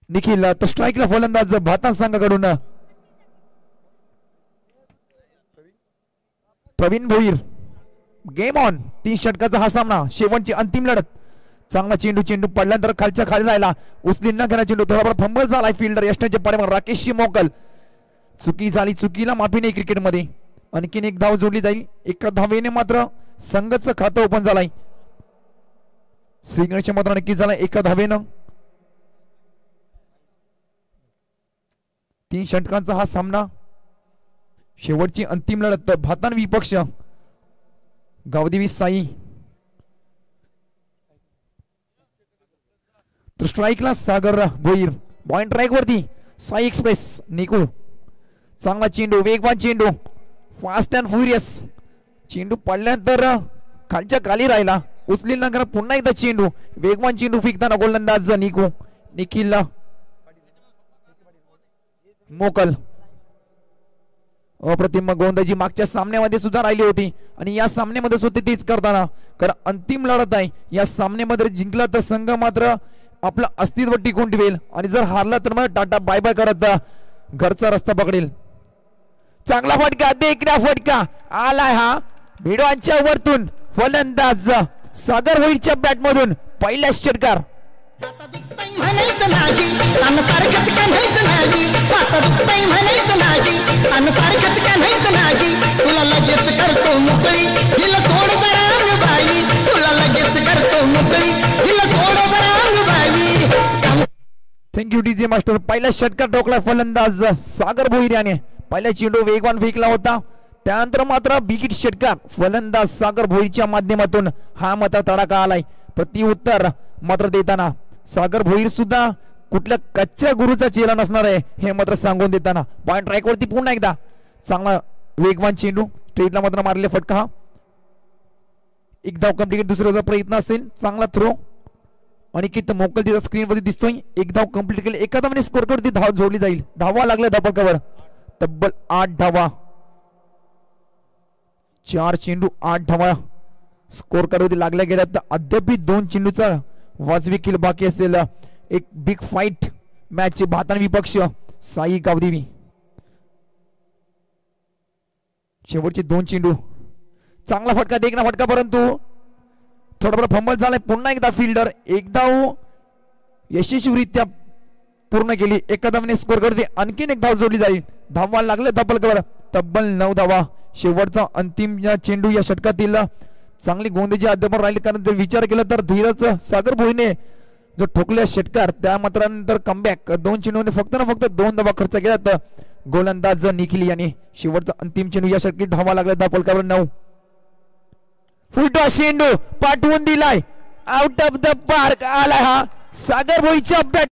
निखिल तर स्ट्राईकला फलंदाज भातान संघाकडून प्रवीण भोईर. Game on. 3 षटकाचा हा सामना, शेवटची अंतिम लढत. चांगला चेंडू पडल्यानंतर खालच्या खाली राहिला, उचली न घेणा चेंडू, थोडाफार फंबल झालाय. फिल्डर यष्टाच्या पाठीमागे राकेशची मोकल. चुकी झाली, चुकीला माफी नाही क्रिकेटमध्ये. आणखीन एक धाव जोडली जाईल. एका धावेने मात्र संघाचं खातं ओपन झालंय. श्रीगणेशच्या मात्र नक्कीच झाला एका धावेनं. 3 षटकांचा हा सामना, शेवटची अंतिम लढत. भातान विपक्ष गावदेवी साई. तर स्ट्राईकला सागर भोईर. पॉइंट ट्रॅक वरती साई एक्सप्रेस निकू. चांगला चेंडू, वेगवान चेंडू, फास्ट अँड फ्युरियस. चेंडू पडल्यानंतर खालच्या खाली राहिला, उचली नंतर पुन्हा एकदा चेंडू, वेगवान चेंडू फेकताना गोलंदाज निकू. निखिलला मोकल. अप्रतिम गोलंदाजी मागच्या सामन्यामध्ये सुद्धा राहिली होती आणि या सामन्यामध्ये सुद्धा तेच करताना, कारण अंतिम लढत आहे. या सामन्यामध्ये जिंकला तर संघ मात्र आपलं अस्तित्व टिकून ठेवेल आणि जर हारला तर मग टाटा बाय बाय करत घरचा रस्ता पकडेल. चांगला फटका, देखण्या फटका आलाय हा भिडवांच्या वरतून. फलंदाज सागर भोईरच्या बॅट मधून पहिला षटकार. तुला लगेच करतो मोकळी, हिला सोड जरा अंगबाई. तुला लगेच करतो मोकळी, हिला सोड जरा अंगबाई. Thank you DJ master. पहिला षटकार ठोकला फलंदाज सागर भोईर याने. पहिला चेंडू वेगवान फेकला होता, त्यानंतर मात्र बिगिट षटकार फलंदाज सागर भोईरच्या माध्यमातून हा मात्र तडाखा आलाय. प्रति उत्तर मात्र देताना सागर भोईर सुद्धा कुठल्या कच्च्या गुरुचा चेला नसणार आहे हे मात्र सांगून देताना. पॉइंट ट्रॅक वरती पुन्हा एकदा चांगला वेगवान चेंडू, स्ट्रेटला मात्र मारले फटका. हा एक धाव कंप्लीट, दुसऱ्याचा प्रयत्न असेल. चांगला थ्रो, अनिकेत मोकल तिचा स्क्रीन वरती दिसतोय. एक धाव कंप्लीट केली, एका धावाने स्कोर करती धाव जोडली जाईल. धावा लागल्या धापकावर, तब्बल 8 धावा. 4 चेंडू 8 धावा स्कोर कडे लागल्या गेल्या. तर अद्याप 2 चेंडूचा वाजवी किल बाकी असेल. एक बिग फाईट मॅच भातान विपक्ष साई गावदेवी. शेवटचे 2 चेंडू, चांगला फटका, देखना फटका, परंतु थोडाफार फंबल झालाय. पुन्हा एकदा फिल्डर एक धाव यशस्वीरित्या पूर्ण केली. एका धावाने स्कोर करते, आणखीन एक धाव जोडली जाईल. धावा लागले धपलकर, तब्बल 9 धावा. शेवटचा अंतिम चेंडू या षटकातील. चांगली गोंधळी अद्याप राहिली, कारण जर विचार केला तर धीरज सागर भोईने जो ठोकल्या षटकार त्या मात्र नंतर कमबॅक 2 चेंडूमध्ये फक्त ना फक्त 2 धावा खर्च केल्यात गोलंदाज निखिल याने. शेवटचा अंतिम चेंडू या षटकात धावा लागल्या धपलकर 9. फुलटॉ चेंडू पाठवून दिलाय, आउट ऑफ द पार्क आलाय हा सागर भोईरच्या बॅट.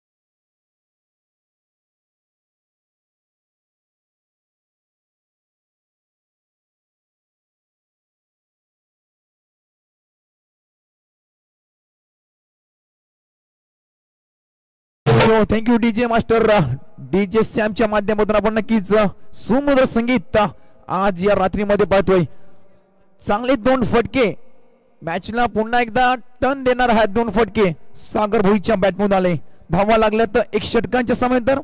Thank you DJ master. डीजे सॅमच्या माध्यमातून आपण नक्कीच सुमधुर संगीत आज या रात्रीमध्ये पाहतोय. चांगले 2 फटके मॅचला पुन्हा एकदा टर्न देणार आहेत. 2 फटके सागर भोईरच्या बॅटमधून आले. धावा लागल्या तर 1 षटकांच्या समयंतर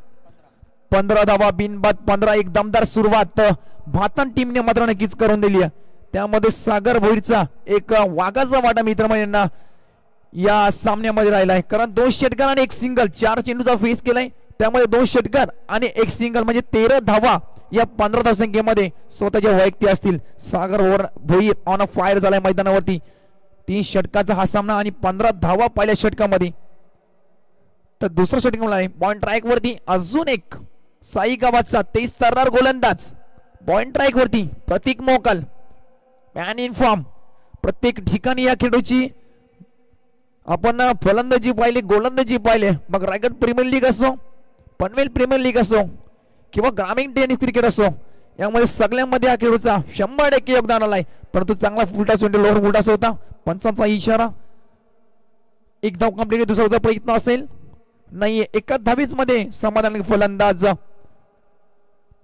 15 धावा बिनबाद 15. एक दमदार सुरुवात भातान टीमने मात्र नक्कीच करून दिली आहे. त्यामध्ये सागर भोईरचा एक वाघाचा वाटा मित्रमंडळींना या सामन्यामध्ये राहिला आहे, कारण 2 षटकार आणि 1 सिंगल. 4 चेंडूचा फेस केलाय, त्यामध्ये 2 षटकार आणि 1 सिंगल म्हणजे 13 धावा या 15 धावसंख्येमध्ये स्वतःच्या वैयक्तिक असतील. सागर भोईर ऑन अ फायर झालाय मैदानावरती. 3 षटकाचा हा सामना आणि 15 धावा पहिल्या षटकामध्ये. तर दुसरा षटक आहे पॉइंट ट्रॅक वरती अजून एक साई गावाचा 23 तर्रार गोलंदाज. पॉइंट ट्रॅक वरती प्रतीक मोकल, मॅन इन फॉर्म. प्रत्येक ठिकाणी या खेळाडूची आपण फलंदाजी पाहिली, गोलंदाजी पाहिले, मग रायगड प्रीमियर लीग असो, पनवेल प्रीमियर लीग असो किंवा ग्रामीण टेनिस क्रिकेट असो, यामध्ये सगळ्यांमध्ये हा खेळाडूचा 100% योगदान आलाय. परंतु चांगला फुलटा चेंडू लोअर फुलटाचा होता, पंचांचा इशारा. 1 धाव कंप्लीट, दुसरा प्रयत्न असेल नाहीये. एका धावीच मध्ये समाधान फलंदाज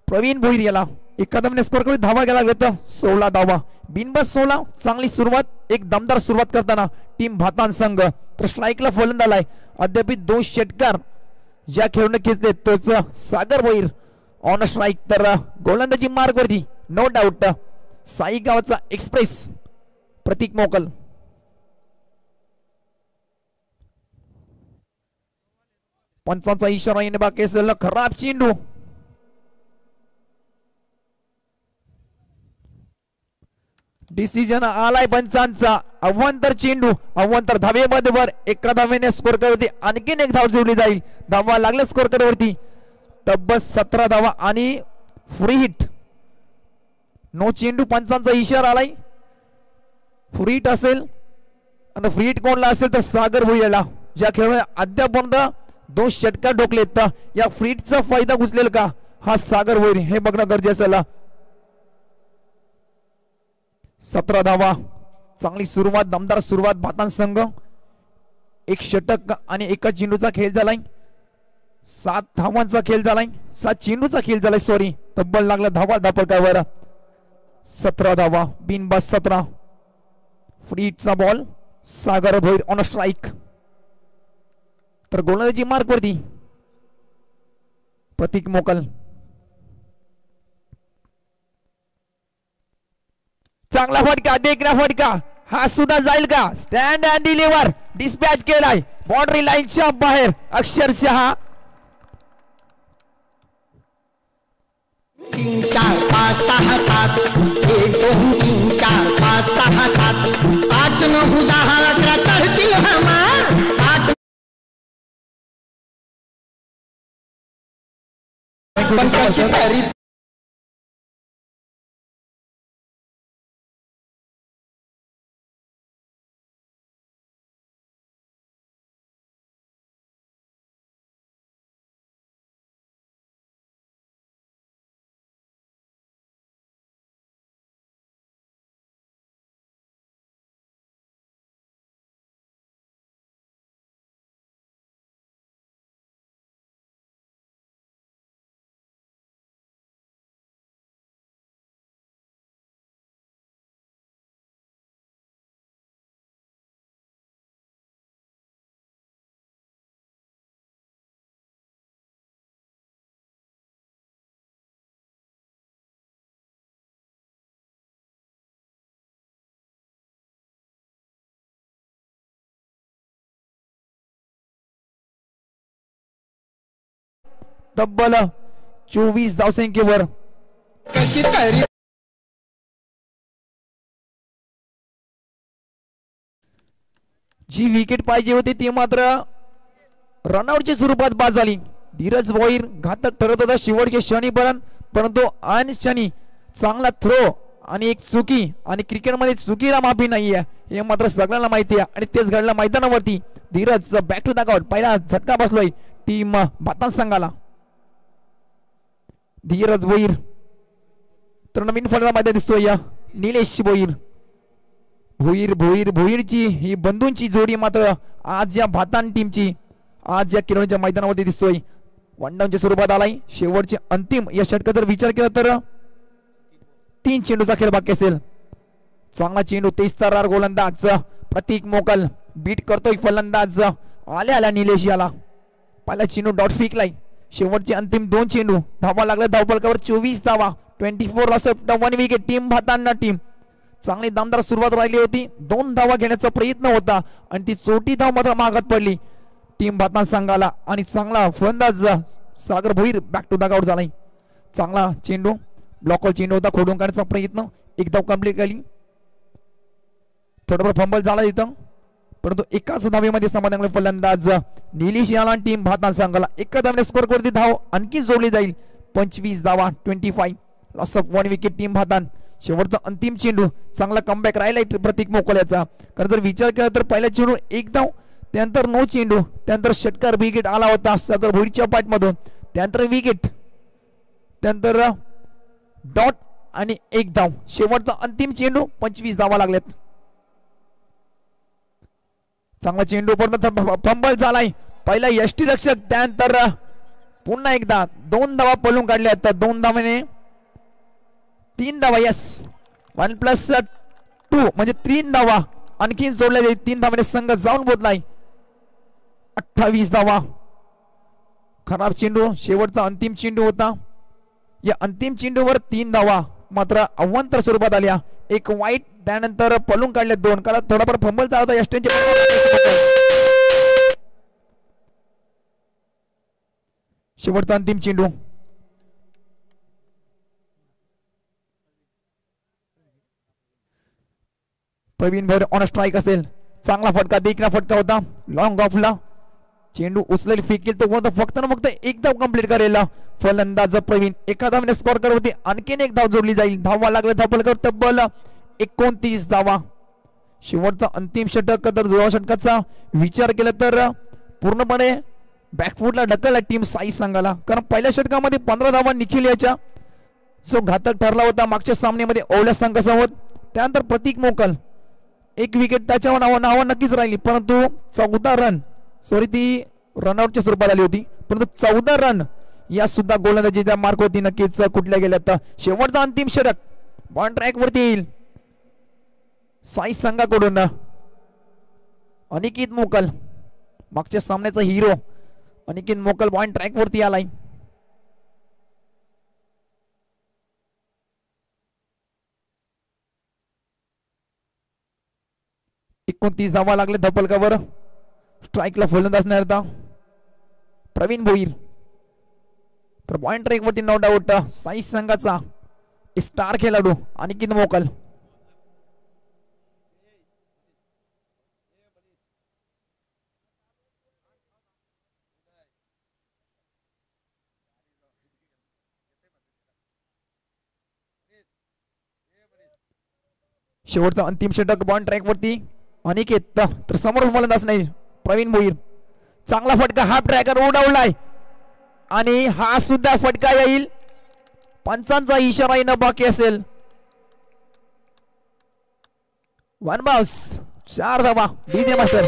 प्रवीण भोईर याला एका धावेने स्कोर करून धावा घ्यायला लागले 16 धावा बिनबाद 16. चांगली सुरुवात, एक दमदार सुरुवात करताना टीम भातान संघ. तर स्ट्राईकला फलंदाज आहे अद्याप 2 षटकार ज्या खेळून खेचले तोच सागर भोईर ऑन स्ट्राईक. तर गोलंदाजी मार्गवरती नो डाऊट साई गावचा एक्सप्रेस प्रतीक मोकल. पंचांचा इशारा येणे बाकी असेल. खराब चेंडू, डिसिजन आलाय पंचांचा. अव्वंतर चेंडू, अव्वंतर धावेमध्ये वर. एका धावेने स्कोर करवरती आणखीन एक धाव जोडली जाईल. धावा लागले स्कोर करवरती तब्बल 17 धावा आणि फ्री हिट. नो चेंडू, पंचांचा इशारा आलाय. फ्री हिट असेल आणि फ्री हिट कोणला असेल तर सागर भुईला, ज्या खेळाडूने अद्यापर्यंत 2 षटकार ढोकलेत. या फ्री हिटचा फायदा घुसलेल का हा सागर भुईर हे बघणं गरजेचं आहे. 17 धावा, चांगली सुरुवात, दमदार सुरुवात भातान संघ. 1 षटक आणि 1 चेंडूचा खेळ झालाय. 7 धावांचा खेळ झालाय, 7 चेंडूचा खेळ झालाय. सॉरी, तब्बल लागला धावा धापडकावर. 17 धावा बिनबाद 17. फ्री हिटचा ball, Sagar Bhoir on strike. तर गोलंदाजी मार्क वरती प्रतीक मोकल. चांगला फटका, देखना फटका, हा सुद्धा जाईल का? स्टँड अँड डिलिव्हर डिस्पॅच केलाय बाउंड्री लाईनच्या बाहेर अक्षरशः. 3 4 5 6 7 1 2 3 4 5 6 7 8 9 10 11 करतील हमार 8 पण कशी तरी तब्बल 24 धावसंख्येवर कशी तरी जी विकेट पाहिजे होती ती मात्र रनआउटच्या स्वरूपात बाद झाली. धीरज भोईर घातक ठरत होता शेवटच्या क्षणीपर्यंत, परंतु ऐन क्षणी चांगला थ्रो आणि एक चुकी, आणि क्रिकेटमध्ये चुकीला माफी नाहीये हे मात्र सगळ्यांना माहिती आहे. आणि तेच घडलं मैदानावरती. Dheeraj back to the out, पहिला झटका बसलोय टीम भातान संघाला. धीरज भोईर तर नवीन फलंदाज दिसतोय निलेश भोईर. भोईर भोईर भोईरची ही बंधूंची जोडी मात्र आज या भातान टीमची आज या किरणच्या मैदानावरती दिसतोय. वनडाऊनच्या स्वरूपात आलाय. शेवटचे अंतिम या षटकात जर विचार केला तर 3 चेंडूचा खेळ बाकी असेल. चांगला चेंडू, 23 गोलंदाज प्रतीक मोकल बीट करतोय फलंदाज आल्या निलेश याला. पहिला चेंडू डॉट फेकलाय. शेवटचे अंतिम 2 चेंडू, धावा लागला धावफलकावर 24 धावा. 24 लॉस 1 विकेट. टीम भातांना टीम चांगली दमदार सुरुवात राहिली होती. 2 धावा घेण्याचा प्रयत्न होता आणि ती चौथी धाव मात्र मागात पडली टीम भातान संघाला. आणि चांगला फलंदाज Sagar Bhoir back to the out झालाय. चांगला चेंडू, ब्लॉकवर चेंडू होता, खोडून काढण्याचा प्रयत्न, 1 धाव कंप्लीट केली. थोडाफार फंबल झाला इथं, परंतु एकाच धावेमध्ये समाधान फलंदाज निलेश याला टीम भातान संघाला. एका धावेने स्कोर वरती धाव आणखी जोडली जाईल. 25 धावा, 25 लॉस ऑफ 1 विकेट टीम भातान. शेवटचा अंतिम चेंडू, चांगला कमबॅक राहिला प्रतीक मोकल्याचा. कारण जर विचार केला तर पहिल्या चेंडू 1 धाव, त्यानंतर नो चेंडू, त्यानंतर षटकार विकेट आला होता सागर भोईरच्या पाठमधून, त्यानंतर विकेट, त्यानंतर डॉट आणि 1 धाव. शेवटचा अंतिम चेंडू, 25 धावा लागल्यात. चांगला चेंडू पर्यंत फंबल झालाय. पहिला यष्टीरक्षक, त्यानंतर पुन्हा एकदा 2 धावा पळून काढल्या. 2 धावाने 3 धावा. यस 1+2 म्हणजे 3 धावा आणखीन जोडल्या जाईल. 3 धावाने संघ जाऊन बोधलाय. 28 धावा. खराब चेंडू, शेवटचा अंतिम चेंडू होता. या अंतिम चेंडूवर 3 धावा मात्र अवांतर स्वरूपात आल्या. एक वाईट, त्यानंतर पळून काढले 2. कारण थोडाफार फंबल चालू होता यष्टेंचे. शेवटचा अंतिम चेंडू. प्रवीण भोईर ऑन स्ट्राइक असेल. चांगला फटका, देखना फटका होता. लॉंग ऑफला चेंडू उचलेल, फेकेल तो फक्त ना फक्त एक धाव कंप्लीट करेल फलंदाज प्रवीण. एका धावाने स्कोर करत होते. आणखीन एक धाव जोडली जाईल. धावा लागले धावपलकर तब्बल 29 धावा. शेवटचा अंतिम षटक. तर जुळवा षटकाचा विचार केला तर पूर्णपणे बॅकफुटला ढकलला टीम साई संघाला. कारण पहिल्या षटकामध्ये 15 धावा निखिल याच्या जो घातक ठरला होता मागच्या सामन्यामध्ये ओवल्या संघासोबत. त्यानंतर प्रतीक मोकल एक विकेट त्याच्यावर नाव नक्कीच राहिली, परंतु 14 रन ती रनआउटच्या स्वरूपात आली होती. परंतु 14 रन या सुद्धा गोलंदाजीच्या मार्क होती नक्कीच कुठल्या गेल्यात. शेवटचा अंतिम षटक बॉल ट्रॅक वरती येईल साई संघाकडून. अनिकेत मोकल मागच्या सामन्याचा हिरो अनिकेत मोकल बॉल ट्रॅक वरती आलाय. एकोणतीस धावा लागले धपलकावर. स्ट्राइकला फलंदाज नाही होता प्रवीण भोईर. तर पॉइंट ट्रॅक वरती नो डाऊट साई संघाचा स्टार खेळाडू अनिकेत मोकल. शेवटचा अंतिम षटक बॉल ट्रॅक वरती अनिकेत. तर समोर फलंदाज नाही प्रवीण भोईर. चांगला फटका हाफ ट्रॅकर उडवलाय आणि हा सुद्धा फटका येईल. पंचांचा इशारा येणं बाकी असेल. 1 बाउस 4 धावा. डीजे मास्टर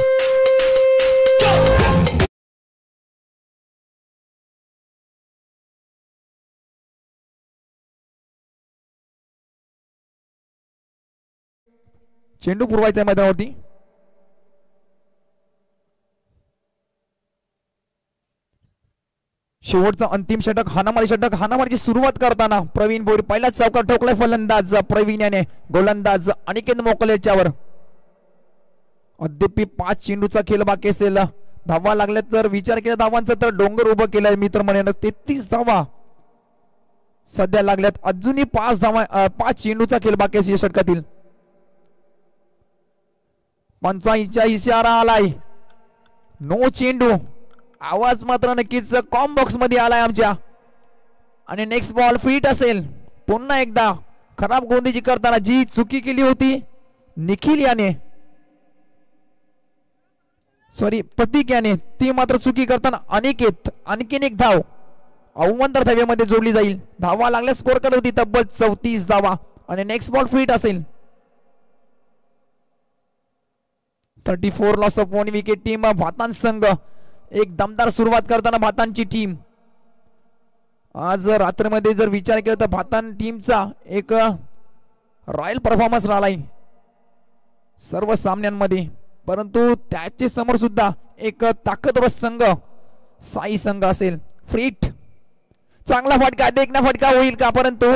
चेंडू पुरवायचा मैदानावरती. शेवटचा अंतिम षटक हाणामारी षटक. हाणामारीची सुरुवात करताना प्रवीण भोईर पहिला चौकार ठोकलाय फलंदाज प्रवीण याने. गोलंदाज अनिकेत मोकल याच्यावर. अद्याप 5 चेंडूचा खेळ बाकी असेल. धावा लागल्या तर विचार केला धावांचा तर डोंगर उभं केलाय मित्र म्हणे. 33 धावा सध्या लागल्यात. अजूनही 5 चेंडूचा खेळ बाकी असेल षटकातील. पंचांचा इशारा आलाय. नो चेंडू. आवाज मात्र नक्कीच कॉम बॉक्स मध्ये आलाय आमच्या. आणि नेक्स्ट बॉल फिट असेल. पुन्हा एकदा खराब गोंधीजी करताना जी चुकी केली होती निखिल याने, सॉरी प्रतीक याने, ती मात्र चुकी करताना अनिकेत आणखीन एक धाव अवंतर धाव्यामध्ये जोडली जाईल. धावा लागल्या स्कोर करत होती तब्बल 34 धावा. आणि नेक्स्ट बॉल फिट असेल. 34 लॉस ऑफ 1 विकेट टीम भातान संघ. एक दमदार सुरुवात करताना भातांची टीम. आज रात्रीमध्ये जर विचार केला तर भातान टीमचा एक रॉयल परफॉर्मन्स राहिलाय सर्व सामन्यांमध्ये. परंतु त्याचे समोर सुद्धा एक ताकदवर संघ साई संघ असेल. फ्रीट चांगला फटका, देखना फटका होईल का, परंतु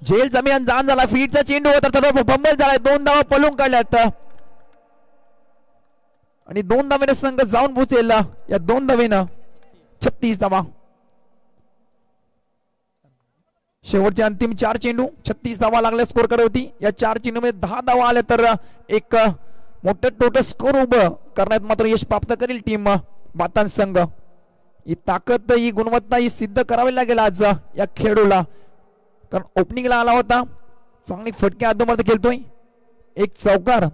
झेल जमीन जाण झाला. फीटचा चेंडू होता तर फंबल झालाय. 2 धावा पळून काढल्यात आणि 2 धावेने संघ जाऊन पोहोचेल. या 2 धावेनं 36 धावा. शेवटचे अंतिम 4 चेंडू 36 धावा लागल्या स्कोर करत होती. या 4 चेंडू मध्ये 10 धावा आल्या तर एक मोठं टोटल स्कोर उभं करण्यात मात्र यश प्राप्त करेल टीम भातान संघ. ही ताकद, ही गुणवत्ता ही सिद्ध करावी लागेल आज या खेळाडूला. कारण ओपनिंगला आला होता, चांगली फटके अधोमध खेळतोय. एक चौकार,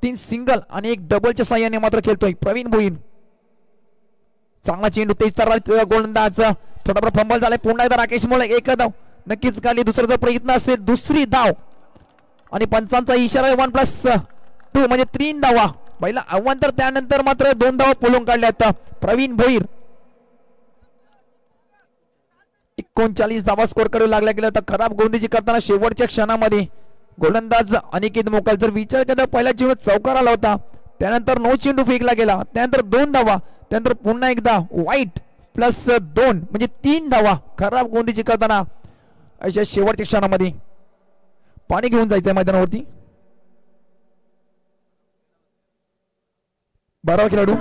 3 सिंगल आणि एक डबलच्या साह्याने मात्र खेळतोय प्रवीण भोईर. चांगला चेंडू 23 गोलंदाज. थोडाफार फंबल झालाय. पुन्हा एकदा राकेश मोळे एक धाव नक्कीच काढली. दुसरा प्रयत्न असेल, दुसरी धाव आणि पंचांचा इशारा 1+2 म्हणजे 3 धावा. पहिला अवांतर, त्यानंतर मात्र 2 धावा पळून काढल्यात प्रवीण भोईर. 39 धावा स्कोर कडे लागला गेला तर खराब गोलंदाजी करताना शेवटच्या क्षणामध्ये गोलंदाज अनिकेत मोकल. जर विचार केला पहिल्या चेंडू चौकार आला होता, त्यानंतर 9 चेंडू फेकला गेला, त्यानंतर 2 धावा, त्यानंतर पुन्हा एकदा वाईट प्लस 2 म्हणजे 3 धावा खराब गोलंदाजी करताना अशा शेवटच्या क्षणामध्ये. पाणी घेऊन जायचंय मैदानावरती. 12वा खेळाडू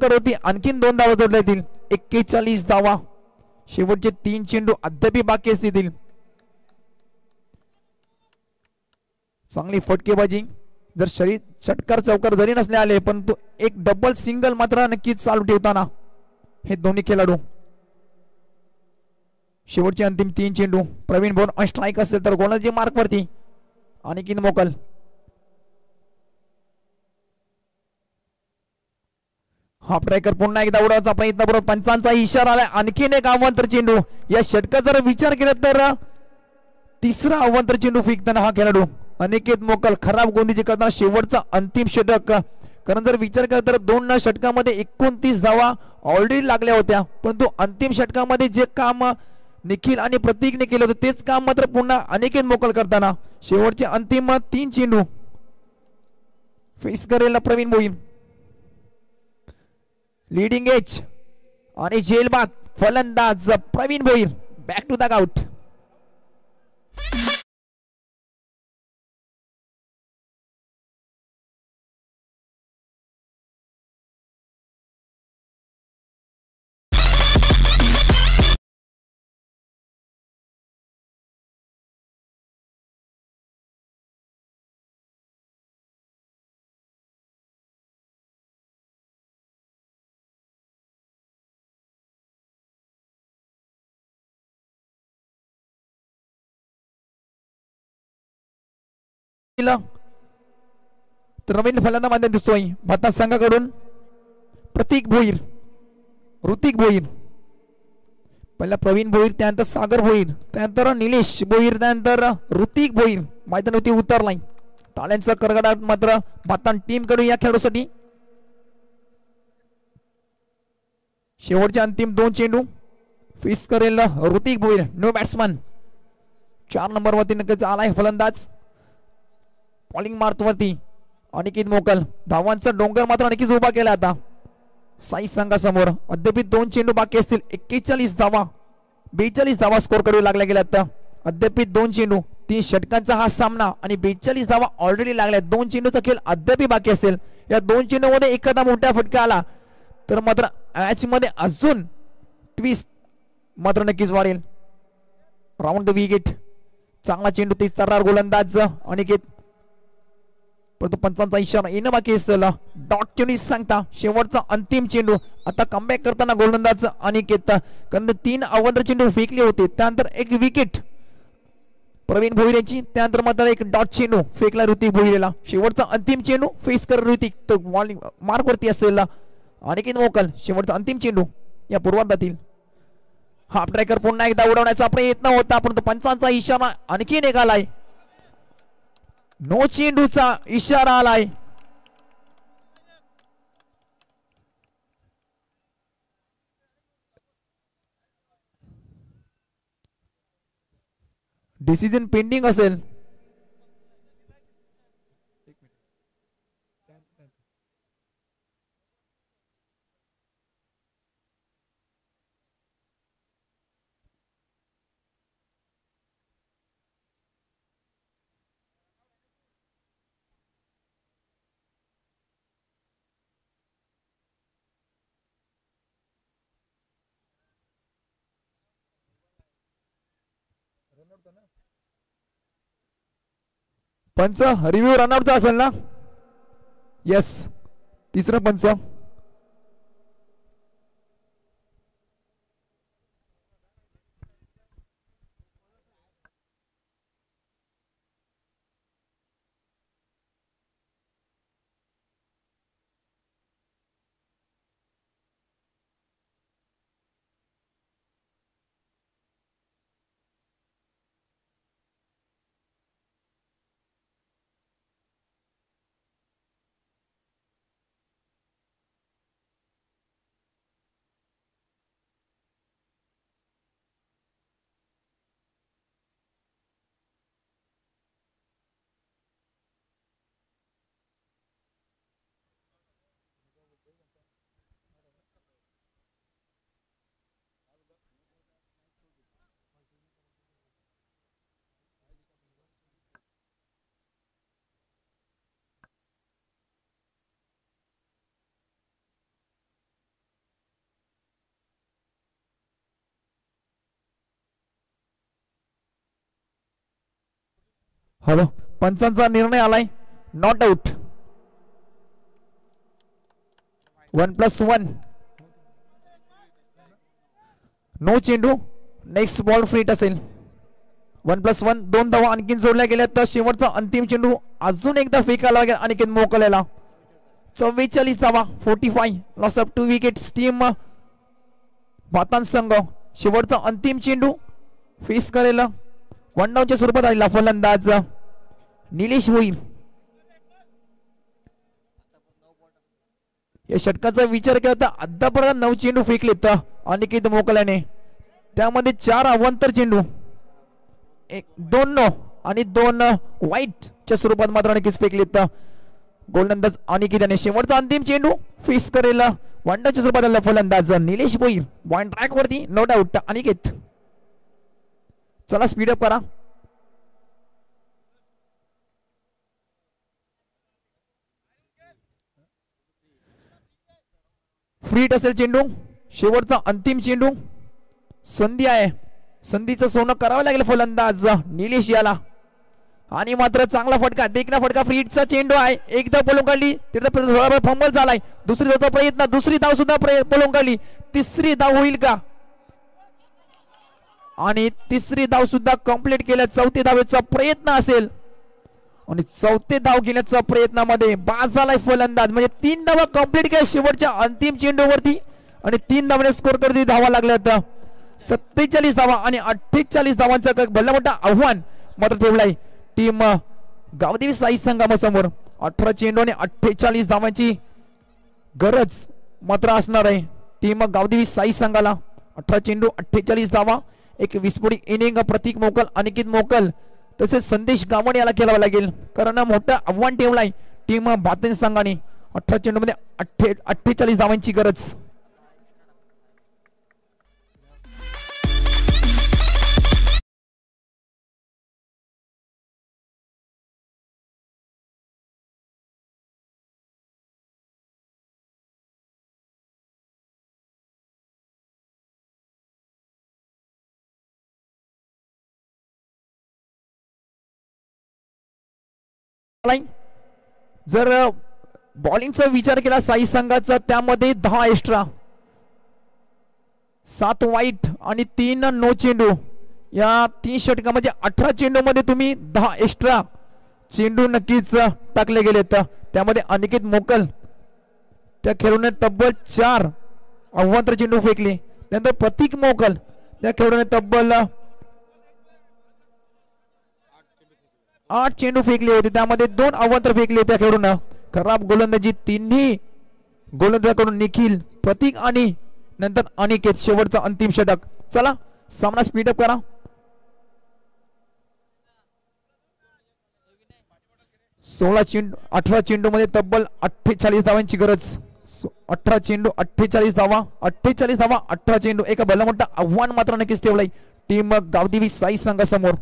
होती. आणखीन 2 धावा जोडल्या येतील. 41 धावा. शेवटचे 3 चेंडू अद्याप बाकी असतील. चांगली फटकेबाजी. जर शरीर षटकार चौकार जरी नसले आले, परंतु एक डबल सिंगल मात्र नक्कीच चालू ठेवताना हे दोन्ही खेळाडू. शेवटचे अंतिम 3 चेंडू. प्रवीण बोन स्ट्राईक असेल तर गोलंदाजी मार्क वरती अनिकेत मोकल. हाफ ट्रॅकर पुन्हा एकदा उडवायचा प्रयत्न बरोबर पंचांचा इशारा आलाय. आणखीन एक अवंतर चेंडू. या षटकाचा जर विचार केला तर तिसरा अवंतर चेंडू फेकताना हा खेळाडू अनिकेत मोकल खराब गोलंदाजी करताना शेवटचा अंतिम षटक. कारण जर विचार केला तर 2 षटकामध्ये 29 धावा ऑलरेडी लागल्या होत्या, परंतु अंतिम षटकामध्ये जे काम निखिल आणि प्रतीकने केलं होतं तेच काम मात्र पुन्हा अनिकेत मोकल करताना शेवटचे अंतिम 3 चेंडू फेस करेल प्रवीण भोईर. लीडिंग एज आणि जेलबाद फलंदाज Pravin Bhoir. Back to the out. तर नवीन फलंदाज मध्ये दिसतोय भारतात संघाकडून प्रतीक भोईर, ऋतिक भोईर, पहिला प्रवीण भोईर, त्यानंतर सागर भोईर, त्यानंतर निलेश भोईर, त्यानंतर ऋतिक भोईर मैदानावरती उतरलाय. टाळ्यांचा कडकडाट मात्र भारतात टीम कडून या खेळाडूसाठी. शेवटचे अंतिम 2 चेंडू फेस करेल Hrithik Bhoir. No batsman. 4 number वरती नक्कीच आलाय फलंदाज. बॉलिंग मार्क वरती अनिकेत मोकल. धावांचा डोंगर मात्र नक्कीच उभा केला आता साई संघासमोर. अद्याप 2 चेंडू बाकी असतील. 41 धावा 42 धावा स्कोर कडे लागल्या गेल्या. आता अद्याप 2 चेंडू 3 षटकांचा हा सामना आणि 42 धावा ऑलरेडी लागल्या. 2 चेंडूचा खेळ अद्याप बाकी असेल. या 2 चेंडू मध्ये एखादा मोठा फटका आला तर मात्र मॅच मध्ये अजून ट्विस्ट मात्र नक्कीच वाढेल. Round the wicket. चांगला चेंडू 30 तर्रार गोलंदाज अनिकेत, परंतु पंचांचा इशारा येणं बाकी असेल. डॉट चेंडू सांगता शेवटचा अंतिम चेंडू. आता कमबॅक करताना गोलंदाज अनिकेत. कारण 3 अवंतर चेंडू फेकले होते, त्यानंतर 1 विकेट, प्रवीण भोईरेची. त्यानंतर मात्र एक डॉट चेंडू फेकला ऋतिक भोईरेला. शेवटचा अंतिम चेंडू फेस कर ऋतिक, तो मार्क वरती असेल अनिकेत मोकल. शेवटचा अंतिम चेंडू या पूर्वार्धातील. हाफ ट्रॅकर पुन्हा एकदा उडवण्याचा प्रयत्न होता, परंतु पंचांचा इशारा आणखी निघालाय. नो चेंडूचा इशारा आलाय. डिसिजन पेंडिंग असेल. पंच रिव्ह्यू रनआउटचा असेल ना. यस, तिसरा पंच. हॅलो, पंचांचा निर्णय आलाय. Not out. 1+1. नो चेंडू. नेक्स्ट बॉल फ्रीट असेल. 1+1. 2 धावा आणखीन जोडल्या गेल्या तर शेवटचा अंतिम चेंडू अजून एकदा फेकायला लागेल अनिकेत मोकलेला. 44 धावा. 45. Loss of 2 wickets. टीम भातान संघ शेवटचा अंतिम चेंडू फेस करेल. वन डाऊनच्या स्वरूपात आलेला फलंदाज निलेश भोईर. या षटकाचा विचार केला तर अद्यापर्यंत 9 चेंडू फेकलेत अनिकेत मोकल्याने. त्यामध्ये 4 अवांतर चेंडू, 2 नो आणि 2 वाईटच्या स्वरूपात मात्र नक्कीच फेकलेत गोलंदाज अनिकेताने. शेवटचा अंतिम चेंडू फेस करेल वन डाऊनच्या स्वरूपात आलेला फलंदाज निलेश भोईर. पॉइंट ट्रॅक वरती नो डाऊट अनिकेत. चला स्पीडअप करा. फ्रीट असेल चेंडू. शेवटचा अंतिम चेंडू. संधी आहे, संधीचं सोनं करावं लागेल फलंदाज निलेश याला. आणि मात्र चांगला फटका, देखना फटका. फ्रीटचा चेंडू आहे. एकदा पळून काढली, तिथे फंबल झालाय. दुसरी धावचा प्रयत्न, दुसरी धाव सुद्धा पळून काढली. तिसरी धाव होईल का? आणि तिसरी धाव सुद्धा कंप्लीट केल्या. चौथी धावेचा प्रयत्न असेल आणि चौथे धाव घेण्याच्या प्रयत्नामध्ये बाद झालाय फलंदाज. म्हणजे 3 धावा कंप्लीट केल्या शेवटच्या अंतिम चेंडूवरती आणि 3 धावाने स्कोर करत धावा लागल्यात. 47 धावा आणि 48 धावांचं भलं मोठं आव्हान मात्र ठेवलंय टीम गावदेवी साई संघासमोर. 18 चेंडू आणि 48 धावांची गरज मात्र असणार आहे टीम गावदेवी साई संघाला. 18 चेंडू 48 धावा. एक विस्फोटक इनिंग प्रतीक मोकल, अनिकेत मोकल तसेच संदेश गावण याला खेळावं लागेल, कारण मोठं आव्हान ठेवलंय टीम भातन संघाने. 18 चेंडू मध्ये 48 धावांची गरज. जर बॉलिंगचा विचार केला साई संघाचा, त्यामध्ये 10 एक्स्ट्रा, 7 वाईट आणि 3 नो चेंडू या 3 षटकामध्ये 18 चेंडू मध्ये तुम्ही 10 एक्स्ट्रा चेंडू नक्कीच टाकले गेलेत. त्यामध्ये अनिकेत मोकल त्या खेळूने तब्बल 4 अव्वंतर चेंडू फेकले. त्यानंतर प्रतीक मोकल त्या खेळूने तब्बल 8 चेंडू फेकले होते. त्यामध्ये 2 अव्वंतर फेकले त्या खेळून. खराब गोलंदाजी तिन्ही गोलंदाजाकडून निखिल, प्रतीक आणि नंतर अनिकेत. शेवटचा अंतिम षटक. चला सामना स्पीडअप करा. 18 चेंडू मध्ये तब्बल 48 धावांची गरज. 18 चेंडू 48 धावा. 48 धावा 18 चेंडू. एक भला मोठा आव्हान मात्र नक्कीच ठेवलंय टीम गावदेवी साई संघासमोर.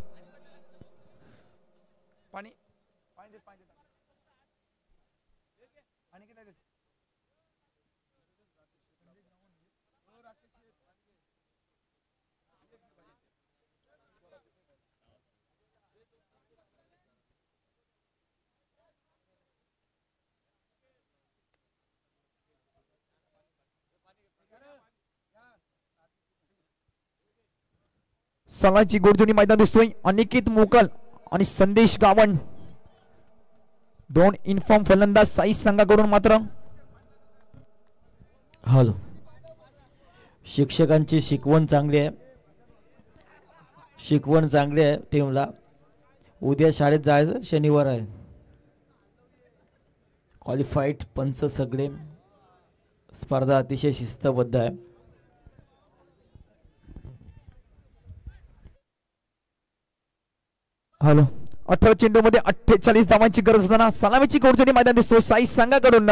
सलाची गोडजोडी मैदान दिसतोय. अनिकेत मोकल आणि संदेश गावण 2 इन्फॉर्म फलंदाज साई संघाकडून मात्र. हॅलो, शिक्षकांची शिकवण चांगली आहे. शिकवण चांगली आहे टीमला. उद्या शाळेत जायचं, शनिवार आहे. क्वालिफाईड पंच सगळे. स्पर्धा अतिशय शिस्तबद्ध आहे. हॅलो, 18 चेंडू मध्ये 48 धावांची गरज असताना सलामीची गोडजोडी मैदान दिसतोय साई संघाकडून.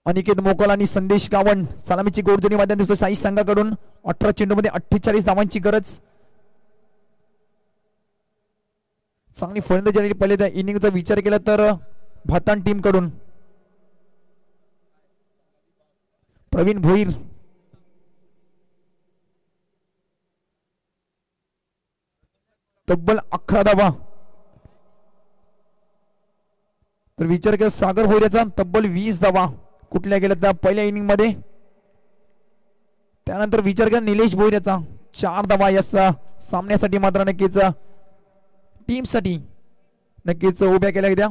अनिकेत मोकल आणि संदेश गावण सलामीची गोडजोडी मैदान दिसतोय साई संघाकडून. 18 चेंडू मध्ये 48 धावांची गरज. चांगली फलंदाजी झालेली पहिले त्या इनिंगचा विचार केला तर भातान टीम कडून. प्रवीण भोईर तब्बल 11 धावा. तर विचार केला सागर भोईरचा तब्बल 20 धावा कुठल्या गेल्या त्या पहिल्या इनिंग मध्ये. त्यानंतर विचार केला निलेश भोईरचा 4 धावा या सामन्यासाठी मात्र नक्कीच टीम साठी नक्कीच उभ्या केल्या गेल्या.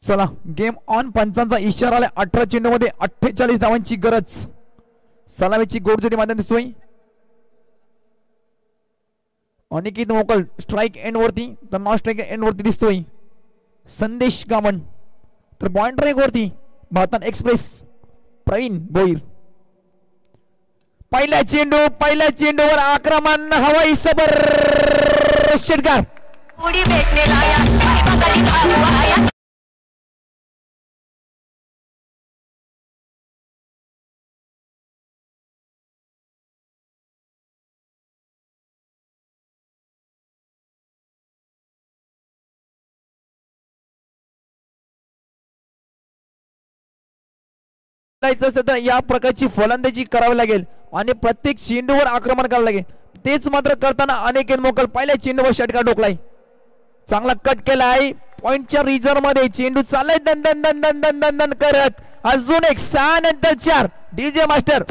चला गेम ऑन. पंचांचा इशारा आला. 18 चेंडू मध्ये 48 धावांची गरज. सलामीची गोडजोडी मैदान दिसतोय. अनिकेत मोकल स्ट्राइक एंड वरती तर नॉन स्ट्राइक एंड वरती दिसतोय. संदेश गामन तर पॉइंट रेक वरती भारतान एक्सप्रेस प्रवीण भोईर. पहिल्या चेंडूवर आक्रमण हवाई सबर षटकार. या प्रकारची फलंदाजी करावी लागेल आणि प्रत्येक चेंडूवर आक्रमण करावं लागेल. तेच मात्र करताना अनिकेत मोकल पहिल्या चेंडूवर षटकार ठोकलाय. चांगला कट केलाय. पॉइंटच्या रिझर्व मध्ये चेंडू चाललाय दन दन दन दन दन दन दन करत. अजून एक 6 नंतर 4. डीजे मास्टर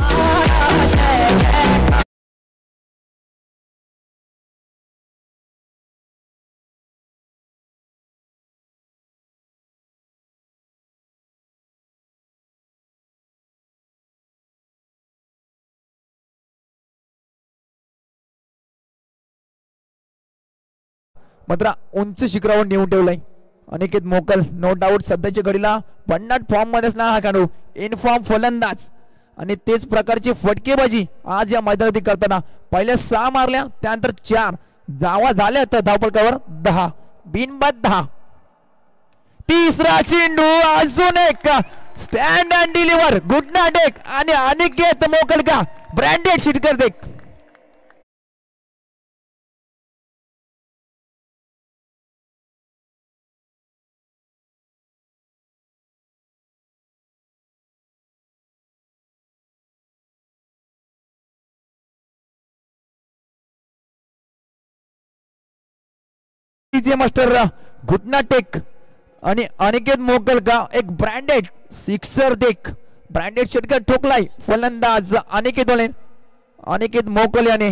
मात्र उंच शिखरावर नेऊन ठेवलाय. अनिकेत मोकल नो डाऊट सध्याच्या घडीला भन्नाट फॉर्म मध्ये असणार हा खेळाडू. इन फॉर्म फलंदाज आणि तेच प्रकारची फटकेबाजी आज या मैदानात करताना. पहिल्या 6 मारल्या त्यानंतर 4 धावा झाल्या तर धावफलकावर 10 बिनबाद 10. तिसरा चेंडू अजून एक स्टँड अँड डिलिव्हर गुडना डेक आणि अनिकेत मोकल का ब्रँडेड षटकार देख. डीजे मास्टर घुटना टेक आणि अनिकेत मोकल का एक ब्रँडेड सिक्सर देख. ब्रँडेड षटकार ठोकलाय फलंदाज अनिकेत मोकल याने.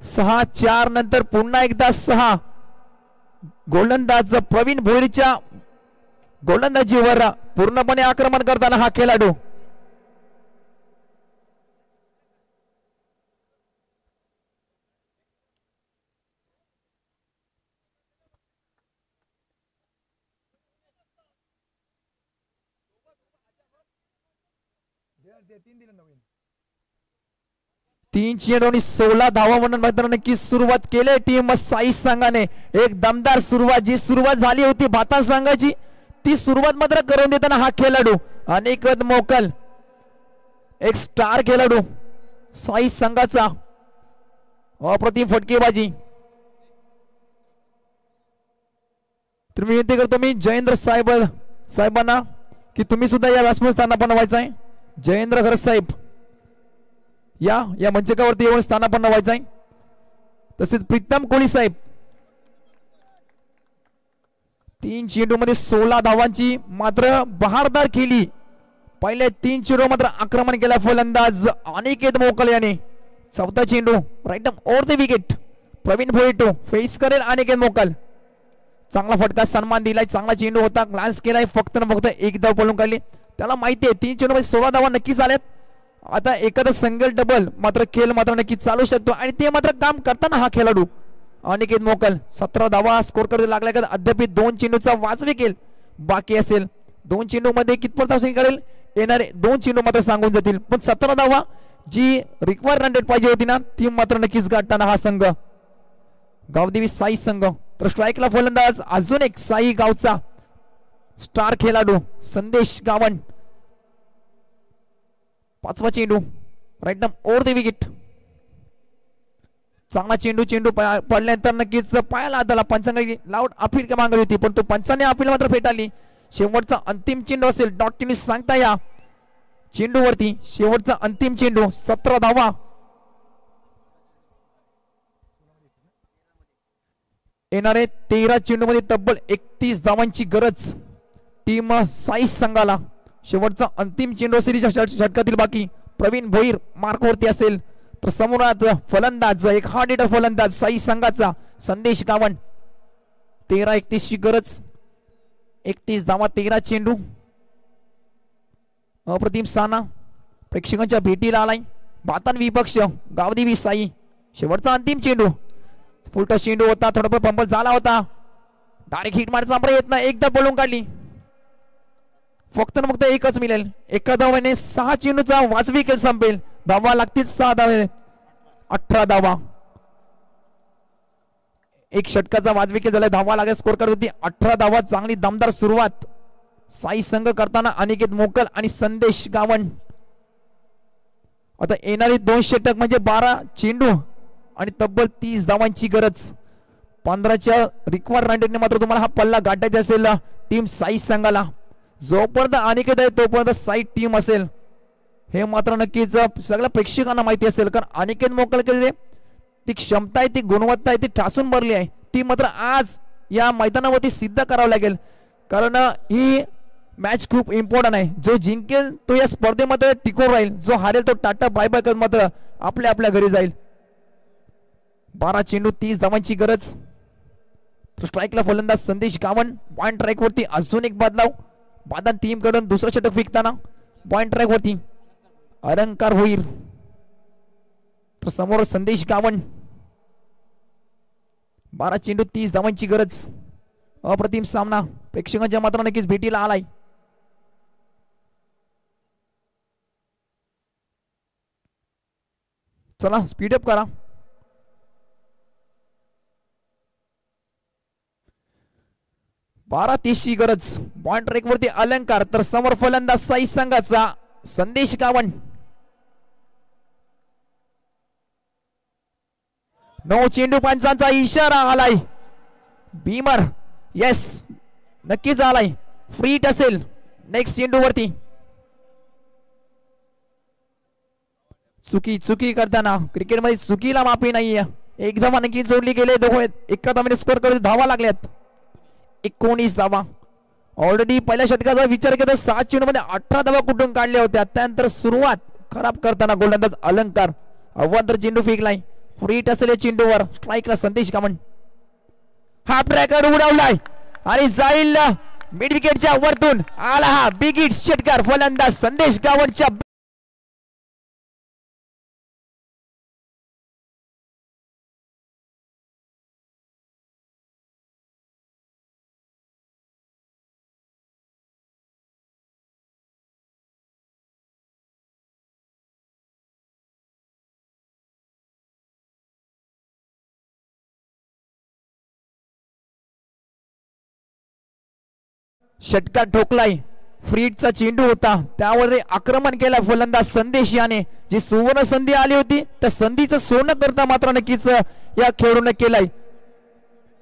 6-4 नंतर पुन्हा एकदा 6. गोलंदाज प्रवीण भोईरच्या गोलंदाजीवर पूर्णपणे आक्रमण करताना हा खेळाडू. तीन चेंडू आणि 16 धावा म्हणून मात्र नक्की सुरुवात केली टीम साई संघाने. एक दमदार सुरुवात. जी सुरुवात झाली होती भाता संघाची ती सुरुवात मात्र करून देताना हा खेळाडू अनिकेत मोकल एक स्टार खेळाडू साई संघाचा. अप्रतिम फटकेबाजी. तर मी विनंती करतो मी जयेंद्र साहेबांना की तुम्ही सुद्धा या व्यासपीठावर बनवायचं आहे. जयेंद्र खरस साहेब या मंचकावरती येऊन स्थानापन्न व्हायचं आहे. तसेच प्रीतम कोळी साहेब. 3 चेंडू मध्ये 16 धावांची मात्र बहारदार केली. पहिले 3 चेंडू मात्र आक्रमण केला फलंदाज अनिकेत मोकल याने. चौथा चेंडू right over the wicket. Pravin Bhoir face करेल अनिकेत मोकल. चांगला फटका सन्मान दिलाय. चांगला चेंडू होता. ग्लान्स केलाय. फक्त एक धाव पळून काढली. त्याला माहिती आहे 3 चेंडू मध्ये 16 धावा नक्की झाल्यात. आता एखादा सिंगल डबल मात्र खेळ मात्र नक्की चालू शकतो आणि ते मात्र काम करताना हा खेळाडू अनिकेत मोकल. 17 धावा स्कोर करायला लागला का अद्याप 2 चेंडूचा वाजवी केल बाकी असेल. 2 चेंडू मध्ये कितपत धाव करेल येणारे 2 चेंडू मात्र सांगून जातील. पण 17 धावा जी रिक्वायर रन रेट पाहिजे होती ना ती मात्र नक्कीच गाठताना हा संघ गावदेवी साई संघ. तर स्ट्राईकला फलंदाज अजून एक साई गावचा स्टार खेळाडू संदेश गावन. 5वा चेंडू राईट ओव्हर द विकेट. चांगला चेंडू पडल्यानंतर नक्कीच पायाला आदला. पंचांनी लाऊड अपील मागली होती पण तो पंचाने अपील मात्र फेटाळली. शेवटचा अंतिम चेंडू असेल डॉक्टरनी सांगता या चेंडूवरती. शेवटचा अंतिम चेंडू 17 धावा. येणारे 13 चेंडू मध्ये तब्बल 31 धावांची गरज टीम साई संघाला. शेवटचा अंतिम चेंडू सिरीजच्या षटकातील बाकी. प्रवीण भोईर मार्कवरती असेल तर समोरात फलंदाज एक हार्ड हिटर फलंदाज साई संघाचा संदेश गावन. 13-31 ची गरज. 31 धावा 13 चेंडू. अप्रतिम साना प्रेक्षकांच्या भेटीला आलाय. भातान विपक्ष गावदेवी साई. शेवटचा अंतिम चेंडू. फुलटॉस चेंडू होता. थोडाफार पंपल झाला होता. डायरेक्ट हिट मारण्याचा प्रयत्न एकदा बोलून काढली. फक्त फक्त एकच मिळेल. एका धावाने 6 चेंडूचा वाजवी खेळ संपेल. धावा लागतील 6 धावे. 18 धावा. एक षटकाचा वाजवी खेळ झाला. धावा लागेल. स्कोर कार्ड होती 18 धावा. चांगली दमदार सुरुवात साई संघ करताना अनिकेत मोकल आणि संदेश गावण. आता येणारी 2 षटक म्हणजे 12 चेंडू आणि तब्बल 30 धावांची गरज. 15च्या रिक्वायर्ड रनने मात्र तुम्हाला हा पल्ला गाठायचा असेल टीम साई संघाला. जोपर्यंत अनिकेत आहे तोपर्यंत साई टीम असेल हे मात्र नक्कीच सगळ्या प्रेक्षकांना माहिती असेल. कारण अनिकेत मोकलकडे ती क्षमता आहे, ती गुणवत्ता आहे, ती ठासून भरली आहे. ती मात्र आज या मैदानावरती सिद्ध करावं लागेल. कारण ही मॅच खूप इम्पॉर्टंट आहे. जो जिंकेल तो या स्पर्धेमध्ये टिकून राहील. जो हारेल तो टाटा बाय बाय करत मात्र आपल्या आपल्या घरी जाईल. 12 चेंडू 30 धावांची गरज. स्ट्राईकला फलंदाज संदेश गावण. पॉइंट ट्रॅक वरती अजून एक बदलाव. बादान टीम कडून दुसरं षटक फेकताना पॉइंट ट्रॅक वरती अलंकार होईल. तर समोर संदेश गावण. 12 चेंडू 30 धावांची गरज. अप्रतिम सामना प्रेक्षकांच्या मात्र नक्कीच भेटीला आलाय. चला स्पीडअप करा. बारा 30 ची गरज. पॉइंट ट्रॅक वरती अलंकार. तर समोर फलंदाज साई संघाचा संदेश गावण. 9 चेंडू पंचांचा इशारा आलाय. बीमर येस नक्कीच आलाय. फ्री हिट असेल नेक्स्ट चेंडू वरती. चुकी करताना क्रिकेटमध्ये चुकीला माफी नाहीये. एकदम नक्की जोडली गेले. दोघे एका धावाने स्कोर करत धावा लागल्यात. 19 धावा. ऑलरेडी पहिल्या षटकाचा विचार केला 7 चेंडू मध्ये 18 धावा कुठून काढल्या होत्या. त्यानंतर सुरुवात खराब करताना गोलंदाज अलंकार अवांतर चेंडू फेकलाय. फ्री हिट असेल या चेंडूवर. स्ट्राईकला संदेश गावण. हाफ ट्रॅकर उडवलाय आणि जाईल मिड विकेटच्या वरतून आला हा बिग हिट षटकार. फलंदाज संदेश गावणच्या षटकार ठोकलाय. फ्रीडचा चेंडू होता त्यावर आक्रमण केला फलंदाज संदेश याने. जी सुवर्ण संधी आली होती त्या संधीचं सोनं करता मात्र नक्कीच या खेळून केलाय.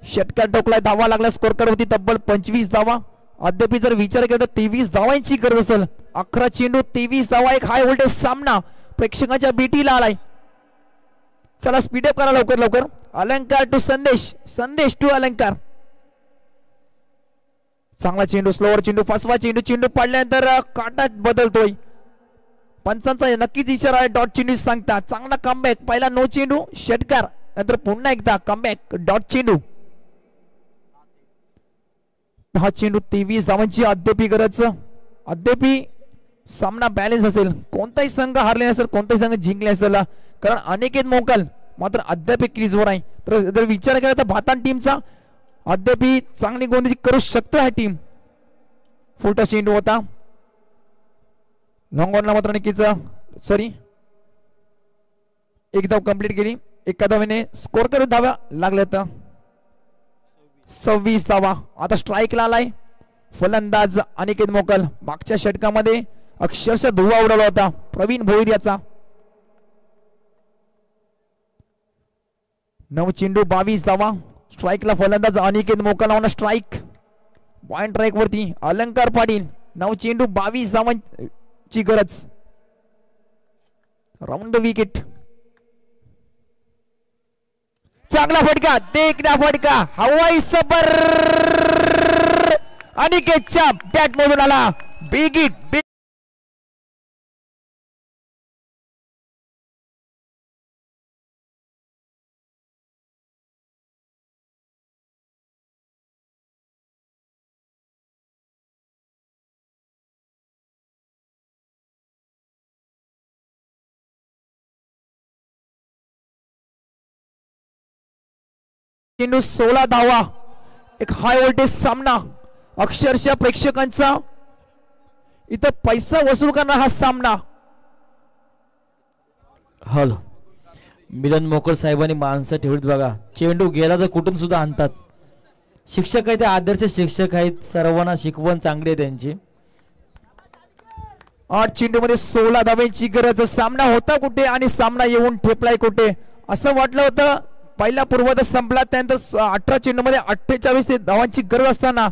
षटकार ठोकलाय. धावा लागला. स्कोर कार्ड होती तब्बल 25 धावा. अद्याप जर विचार केला तर 23 धावांची गरज असेल. 11 चेंडू 23 धावा. एक हाय व्होल्टेज सामना प्रेक्षकांच्या भेटीला आलाय. चला स्पीडअप करा लवकर लवकर. अलंकार टू संदेश. संदेश टू अलंकार. चांगला चेंडू. स्लोवर चेंडू. फसवा चेंडू. चेंडू पडल्यानंतर काटा बदलतोय. पंचांचा नक्कीच इशारा आहे. डॉट चेंडू सांगता. चांगला कमबॅक. पहिला 9 चेंडू षटकार नंतर पुन्हा एकदा कमबॅक डॉट चेंडू. 10 चेंडू 23 धावांची अद्याप गरज. अद्याप सामना बॅलन्स असेल. कोणताही संघ हारले नसेल, कोणताही संघ जिंकले असेल. कारण अनिकेत मोकल मात्र अद्याप क्रीजवर आहे. तर जर विचार केला तर भातान टीमचा अद्याप चांगली गोलंदाजी करू शकतो हा टीम. फुलटा चेंडू होता. लॉंग ऑनला मात्र नक्कीच सॉरी एक धाव कंप्लीट केली. एका धावेने स्कोर करून धावा लागल्या. 26 धावा. आता स्ट्राईकला आलाय फलंदाज अनिकेत मोकल. मागच्या षटकामध्ये अक्षरशः धुवा उडवला होता प्रवीण भोईर याचा. 9 चेंडू 22 धावा. स्ट्राईकला फलंदाज Aniket Mokal on strike. Point track वरती अलंकार पाटील. 9 चेंडू 22 धावांची गरज. Round the wicket. चांगला फटका. देखना फटका. हवाई सबर अनिकेतच्या बॅट मधून आला. Big hit. चेंडू 16 धावा. एक हाय व्होल्टेज सामना, अक्षरशः प्रेक्षकांचा इथं पैसा वसूल करणार हा सामना. हल मिलन मोकळ साहेबांनी माणसं ठेवलीत बघा. चेंडू गेला तर कुठून सुद्धा आणतात. शिक्षक आहेत ते आदर्श शिक्षक आहेत. सर्वांना शिकवण चांगली आहे त्यांची. 8 चेंडू मध्ये 16 धावांची गरज. सामना होता कुठे आणि सामना येऊन ठेपलाय कुठे असं वाटलं होतं. पहिला पूर्वार्ध संपला त्यानंतर 18 चेंडू मध्ये 48 धावांची गरज असताना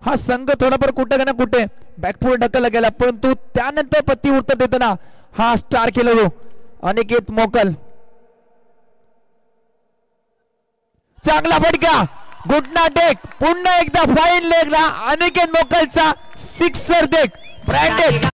हा संघ थोडाफार कुठे ना कुठे बॅकफुट ढकलला गेला. परंतु त्यानंतर प्रति उत्तर देताना हा स्टार खेळाडू अनिकेत मोकल चांगला फटका. गुडना टेक. पुन्हा एकदा फाईन लेगला अनिकेत मोकलचा सिक्सर देख. ब्रँडेड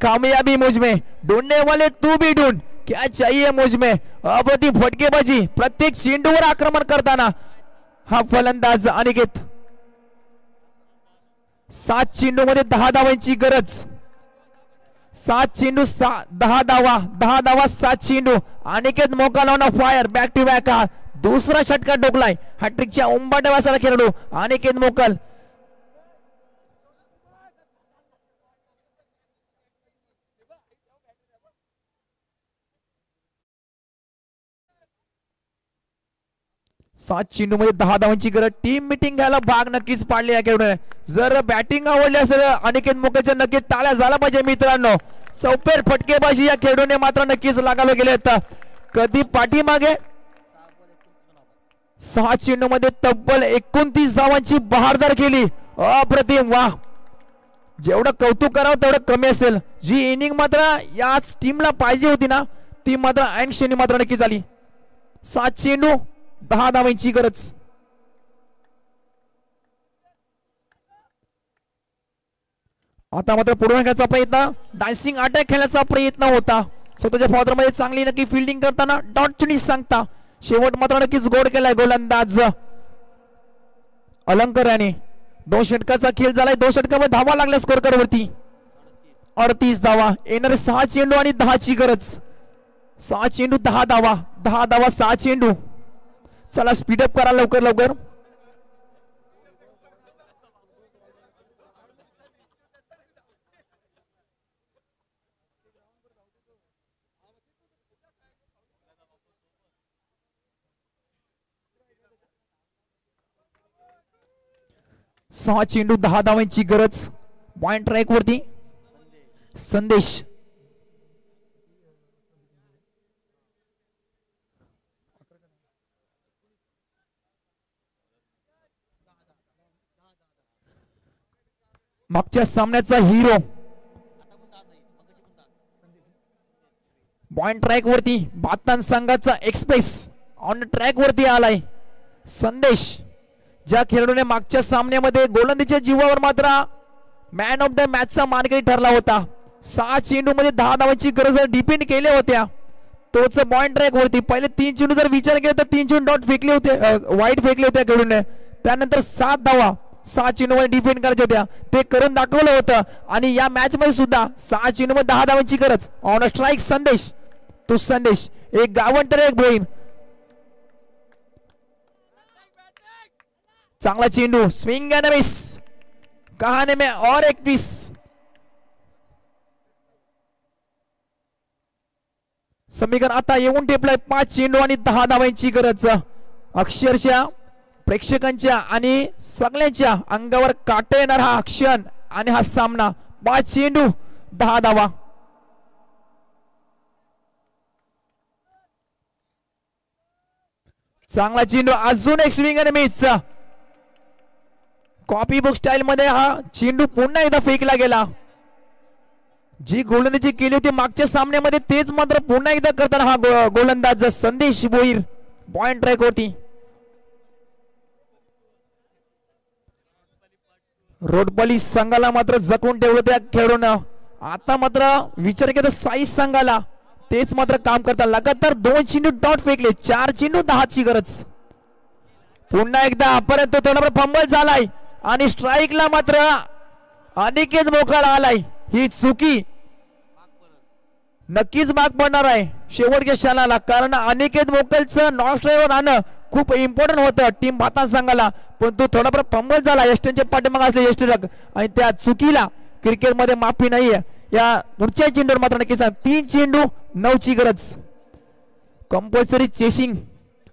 कामयाबी मुझमें ढूंढने वाले तू भी ढूंढ क्या चाहिए मुझमें. अप्रतिम फटकेबाजी. प्रत्येक चेंडूवर आक्रमण करताना हा फलंदाज अनिकेत. 7 चेंडू मध्ये 10 धावांची गरज. 7 चेंडू 10 धावा. 10 धावा 7 चेंडू. Aniket Mokal on fire. Back to back हा दुसरा षटकार डोकलाय. हॅट्रिकच्या उंबाट्यावासाला खेळाडू अनिकेत मोकल. सात चेंडू मध्ये 10 धावांची गरज. टीम मीटिंग घ्यायला भाग नक्कीच पाडले या खेळाडूने. जर बॅटिंग आवडली असेल अनिकेत मोकलच्या नक्कीच टाळ्या झाला पाहिजे मित्रांनो. चौफेर फटकेबाजी या खेळाडूने मात्र नक्कीच लागायला गेले. कधी पाठीमागे 6 चेंडू मध्ये तब्बल 29 धावांची बहारदार केली. अप्रतिम. वा, जेवढं कौतुक करावं तेवढं कमी असेल. जी इनिंग मात्र याच टीमला पाहिजे होती ना ती मात्र ऐन क्षणी मात्र नक्की झाली. 7 चेंडू 10 धावांची गरज. आता मात्र पुढे खेळण्याचा प्रयत्न. डान्सिंग अटॅक खेळण्याचा प्रयत्न होता. स्वतःच्या फॉदर मध्ये चांगली नक्की फिल्डिंग करताना डॉट चुनी सांगता शेवट मात्र नक्कीच गोड केलाय गोलंदाज अलंकार याने. 2 षटकाचा खेळ झालाय. 2 षटकामध्ये धावा लागल्या स्कोर कार्ड वरती. 38 धावा. येणारे 6 चेंडू आणि 10 ची गरज. 6 चेंडू 10 धावा. 10 धावा 6 चेंडू. चला स्पीडअप करा लवकर लवकर. सहा चेंडू 10 धावांची गरज. पॉइंट ट्रॅक वरती संदेश. मागच्या सामन्याचा हिरो पॉइंट ट्रॅक वरती बातान संघाचा एक्सप्रेस ऑन ट्रॅक वरती आलाय संदेश. ज्या खेळाडूने मागच्या सामन्यामध्ये गोलंदाजीच्या जीवावर मात्र मॅन ऑफ द मॅचचा मानकरी ठरला होता. 6 चेंडू मध्ये 10 धावांची गरज डिपेंड केल्या होत्या. तोच पॉइंट ट्रॅक वरती पहिले 3 चेंडू जर विचार केला तर 3 चेंडू डॉट फेकले होते, वाईट फेकले होते खेळाडूने. त्यानंतर 7 धावा 6 चेंडू मध्ये डिफेंड करायच्या होत्या. ते करून दाखवलं होतं. आणि या मॅच मध्ये सुद्धा 6 चेंडू मध्ये 10 धावांची गरज. ऑन स्ट्राईक संदेश. तो संदेश एक गावन तर एक बोईन. चांगला चेंडू. Swing end miss. कहानी में और एक पीस. समीकरण आता येऊन टेपलाय. 5 चेंडू आणि 10 धावांची गरज. अक्षरशः प्रेक्षकांच्या आणि सगळ्यांच्या अंगावर काटे येणार हा क्षण आणि हा सामना. 5 चेंडू 10 धावा. चांगला चेंडू. अजून एक स्विंग आणि मिस. कॉपी बुक स्टाईल मध्ये हा चेंडू पुन्हा एकदा फेकला गेला. जी गोलंदाजी केली होती मागच्या सामन्यामध्ये तेच मात्र पुन्हा एकदा करताना हा गोलंदाज संदेश भोईर पॉइंट ट्रॅक होती. रोडपली संघाला मात्र जखून ठेवलं त्या खेळून. आता मात्र विचार केला साई संघाला तेच मात्र काम करतात. लगातार 2 चेंडू डॉट फेकले. 4 चेंडू 10ची गरज. पुन्हा एकदा परत थोडा फंबल झालाय आणि स्ट्राईकला मात्र अनिकेत मोकळ आलाय. ही चुकी नक्कीच भाग पडणार आहे शेवटच्या क्षणाला, कारण अनिकेत मोकलचं नॉन स्ट्राईकवर राहणं खूप इम्पॉर्टंट होतं टीम भाता संघाला. पण तो थोडाफार फंबल झाला यष्टींच्या पाठीमागे असले यष्टीरक, आणि त्या चुकीला क्रिकेटमध्ये माफी नाहीये. या पुढच्या चेंडूवर मात्र नक्कीच 3 चेंडू 9ची गरज. कंपल्सरी चेसिंग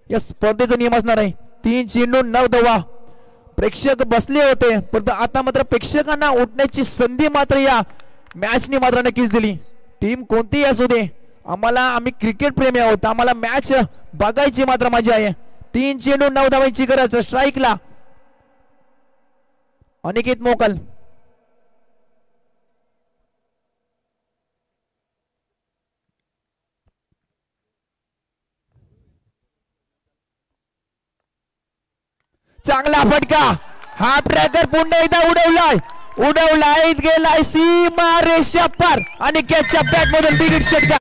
या स्पर्धेचा नियम असणार आहे. 3 चेंडू 9 धावा. प्रेक्षक बसले होते परंतु आता मात्र प्रेक्षकांना उठण्याची संधी मात्र या मॅचने मात्र नक्कीच दिली. टीम कोणतीही असू दे, आम्ही क्रिकेट प्रेमी आहोत, आम्हाला मॅच बघायची मात्र मजा आहे. 3 चेंडू 9 धावांची गरज. स्ट्राईकला अनिकेत मोकल. चांगला फटका. हा ट्रॅकर पुन्हा एकदा उडवलाय गेलाय सीमा रेषा पार आणि कॅचच्या बॅट मधून बिग षटकार.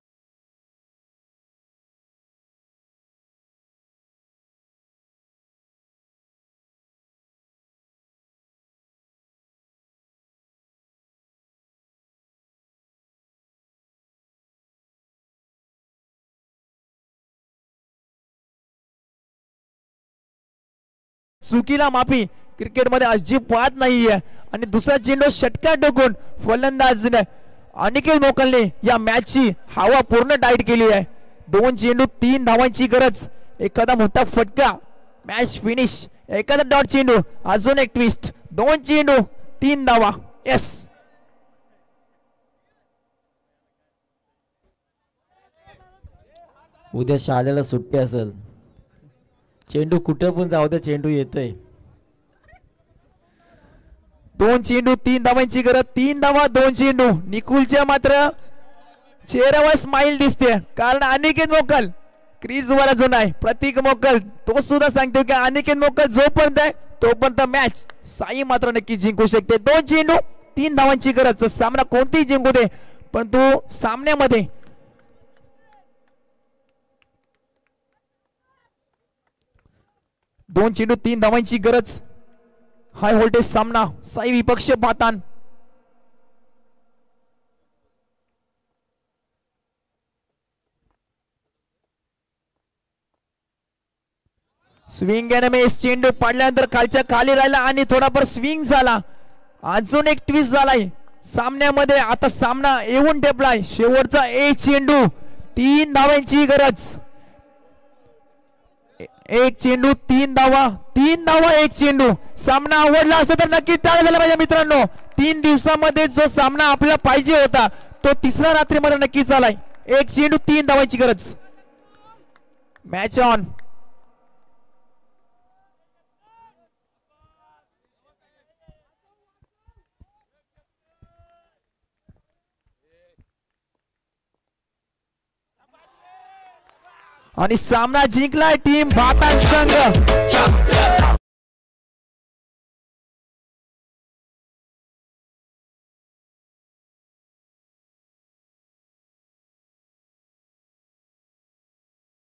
चुकीला माफी क्रिकेटमध्ये अजिबात नाहीये. आणि दुसरा चेंडू षटकार टोकून फलंदाज अनिकेत मोकलने या मॅचची हवा पूर्ण टाईट केली आहे. 2 चेंडू 3 धावांची गरज. एखादा मोठा फटका मॅच फिनिश. एखादा डॉट चेंडू. अजून एक ट्विस्ट. 2 चेंडू 3 धावा. येस. उद्या शाळेला सुट्टी असेल. चेंडू कुठे पण जाऊ दे, चेंडू येतय. 2 चेंडू 3 धावांची गरज. 3 धावा 2 चेंडू. निकुलच्या मात्र चेहऱ्यावर स्माइल दिसते, कारण अनिकेत मोकल क्रीजवर अजून आहे. प्रतीक मोकल तो सुद्धा सांगतो की अनिकेत मोकल जोपर्यंत आहे तोपर्यंत मॅच साई मात्र नक्की जिंकू शकते. 2 चेंडू 3 धावांची गरज. सामना कोणतीही जिंकू दे, पण तो सामन्यामध्ये 2 चेंडू 3 धावांची गरज. हाय व्होल्टेज सामना. साई विपक्ष पाहतान. Swing N S. चेंडू पाडल्यानंतर खालच्या खाली राहिला आणि थोडाफार स्विंग झाला. अजून एक ट्विस्ट झालाय सामन्यामध्ये. आता सामना येऊन टेपलाय. शेवटचा 1 चेंडू 3 धावांची गरज. 1 चेंडू 3 धावा. 3 धावा 1 चेंडू. सामना आवडला असं तर नक्की टाळ झाला पाहिजे मित्रांनो. 3 दिवसामध्ये जो सामना आपल्याला पाहिजे होता तो तिसऱ्या रात्रीमध्ये नक्कीच झालाय. 1 चेंडू 3 धावांची गरज. Match on. आणि सामना जिंकलाय टीम भातान संघ.